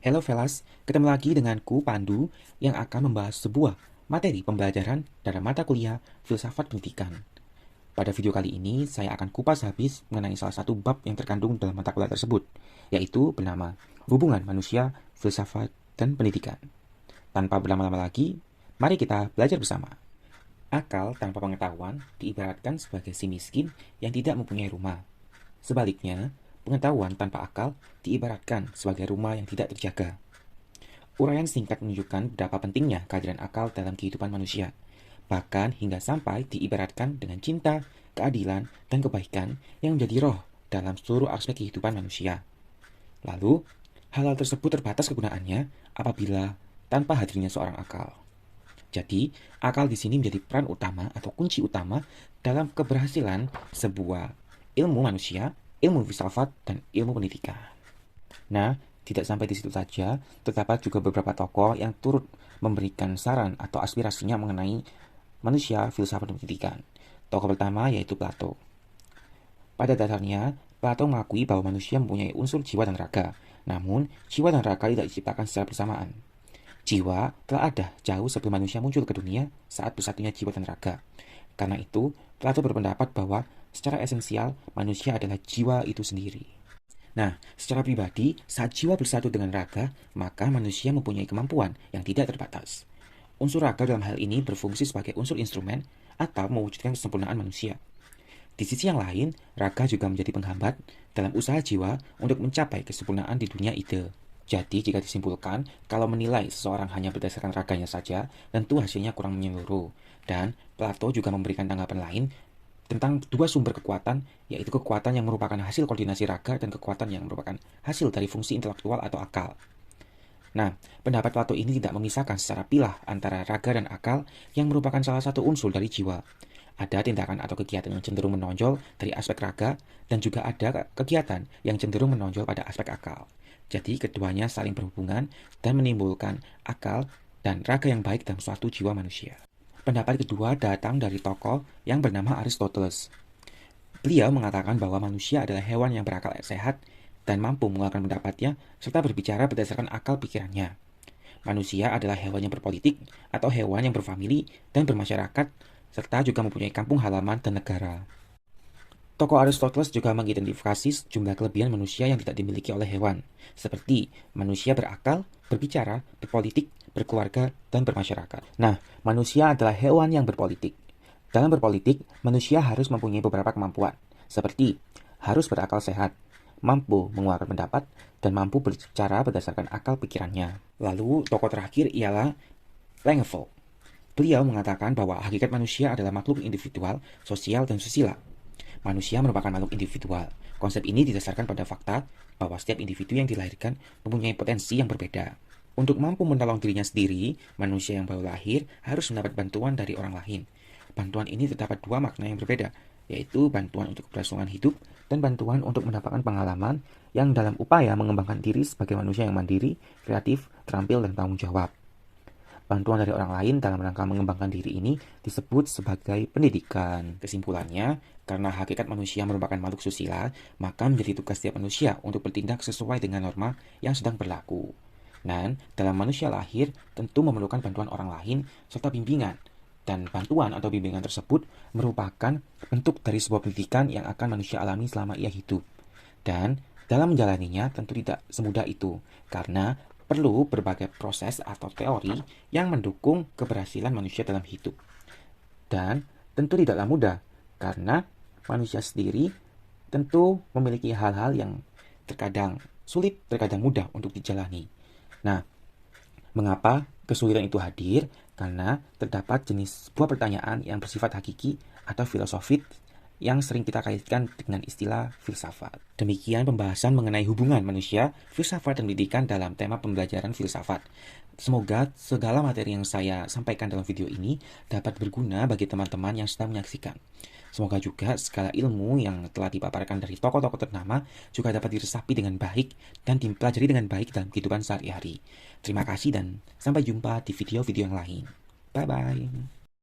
Hello Velas, ketemu lagi denganku Pandu yang akan membahas sebuah materi pembelajaran dalam mata kuliah Filsafat Pendidikan. Pada video kali ini, saya akan kupas habis mengenai salah satu bab yang terkandung dalam mata kuliah tersebut, yaitu bernama Hubungan Manusia, Filsafat, dan Pendidikan. Tanpa berlama-lama lagi, mari kita belajar bersama. Akal tanpa pengetahuan diibaratkan sebagai si miskin yang tidak mempunyai rumah. Sebaliknya, pengetahuan tanpa akal diibaratkan sebagai rumah yang tidak terjaga. Uraian singkat menunjukkan betapa pentingnya kehadiran akal dalam kehidupan manusia, bahkan hingga sampai diibaratkan dengan cinta, keadilan, dan kebaikan yang menjadi roh dalam seluruh aspek kehidupan manusia. Lalu, hal-hal tersebut terbatas kegunaannya apabila tanpa hadirnya seorang akal. Jadi, akal di sini menjadi peran utama atau kunci utama dalam keberhasilan sebuah ilmu manusia, ilmu filsafat, dan ilmu pendidikan. Nah, tidak sampai di situ saja, terdapat juga beberapa tokoh yang turut memberikan saran atau aspirasinya mengenai manusia, filsafat, dan pendidikan. Tokoh pertama yaitu Plato. Pada dasarnya, Plato mengakui bahwa manusia mempunyai unsur jiwa dan raga, namun jiwa dan raga tidak diciptakan secara bersamaan. Jiwa telah ada jauh sebelum manusia muncul ke dunia saat bersatunya jiwa dan raga. Karena itu, Plato berpendapat bahwa secara esensial manusia adalah jiwa itu sendiri. Nah, secara pribadi, saat jiwa bersatu dengan raga, maka manusia mempunyai kemampuan yang tidak terbatas. Unsur raga dalam hal ini berfungsi sebagai unsur instrumen atau mewujudkan kesempurnaan manusia. Di sisi yang lain, raga juga menjadi penghambat dalam usaha jiwa untuk mencapai kesempurnaan di dunia ide. Jadi, jika disimpulkan, kalau menilai seseorang hanya berdasarkan raganya saja, tentu hasilnya kurang menyeluruh. Dan Plato juga memberikan tanggapan lain tentang dua sumber kekuatan, yaitu kekuatan yang merupakan hasil koordinasi raga dan kekuatan yang merupakan hasil dari fungsi intelektual atau akal. Nah, pendapat Plato ini tidak memisahkan secara pilah antara raga dan akal yang merupakan salah satu unsur dari jiwa. Ada tindakan atau kegiatan yang cenderung menonjol dari aspek raga, dan juga ada kegiatan yang cenderung menonjol pada aspek akal. Jadi, keduanya saling berhubungan dan menimbulkan akal dan raga yang baik dalam suatu jiwa manusia. Pendapat kedua datang dari tokoh yang bernama Aristoteles. Beliau mengatakan bahwa manusia adalah hewan yang berakal sehat dan mampu mengeluarkan pendapatnya serta berbicara berdasarkan akal pikirannya. Manusia adalah hewan yang berpolitik atau hewan yang berfamili dan bermasyarakat serta juga mempunyai kampung halaman dan negara. Tokoh Aristoteles juga mengidentifikasi sejumlah kelebihan manusia yang tidak dimiliki oleh hewan, seperti manusia berakal, berbicara, berpolitik, berkeluarga, dan bermasyarakat. Nah, manusia adalah hewan yang berpolitik. Dalam berpolitik, manusia harus mempunyai beberapa kemampuan, seperti harus berakal sehat, mampu mengeluarkan pendapat, dan mampu berbicara berdasarkan akal pikirannya. Lalu, tokoh terakhir ialah Langeveld. Beliau mengatakan bahwa hakikat manusia adalah makhluk individual, sosial, dan susila. Manusia merupakan makhluk individual. Konsep ini didasarkan pada fakta bahwa setiap individu yang dilahirkan mempunyai potensi yang berbeda. Untuk mampu menolong dirinya sendiri, manusia yang baru lahir harus mendapat bantuan dari orang lain. Bantuan ini terdapat dua makna yang berbeda, yaitu bantuan untuk keberlangsungan hidup dan bantuan untuk mendapatkan pengalaman yang dalam upaya mengembangkan diri sebagai manusia yang mandiri, kreatif, terampil, dan tanggung jawab. Bantuan dari orang lain dalam rangka mengembangkan diri ini disebut sebagai pendidikan. Kesimpulannya, karena hakikat manusia merupakan makhluk susila, maka menjadi tugas setiap manusia untuk bertindak sesuai dengan norma yang sedang berlaku. Dan dalam manusia lahir, tentu memerlukan bantuan orang lain serta bimbingan. Dan bantuan atau bimbingan tersebut merupakan bentuk dari sebuah pendidikan yang akan manusia alami selama ia hidup. Dan dalam menjalaninya tentu tidak semudah itu, karena perlu berbagai proses atau teori yang mendukung keberhasilan manusia dalam hidup. Dan tentu tidaklah mudah, karena manusia sendiri tentu memiliki hal-hal yang terkadang sulit, terkadang mudah untuk dijalani. Nah, mengapa kesulitan itu hadir? Karena terdapat jenis sebuah pertanyaan yang bersifat hakiki atau filosofis yang sering kita kaitkan dengan istilah filsafat. Demikian pembahasan mengenai hubungan manusia, filsafat, dan pendidikan dalam tema pembelajaran filsafat. Semoga segala materi yang saya sampaikan dalam video ini dapat berguna bagi teman-teman yang sedang menyaksikan. Semoga juga segala ilmu yang telah dipaparkan dari tokoh-tokoh ternama juga dapat diresapi dengan baik dan dipelajari dengan baik dalam kehidupan sehari-hari. Terima kasih dan sampai jumpa di video-video yang lain. Bye-bye.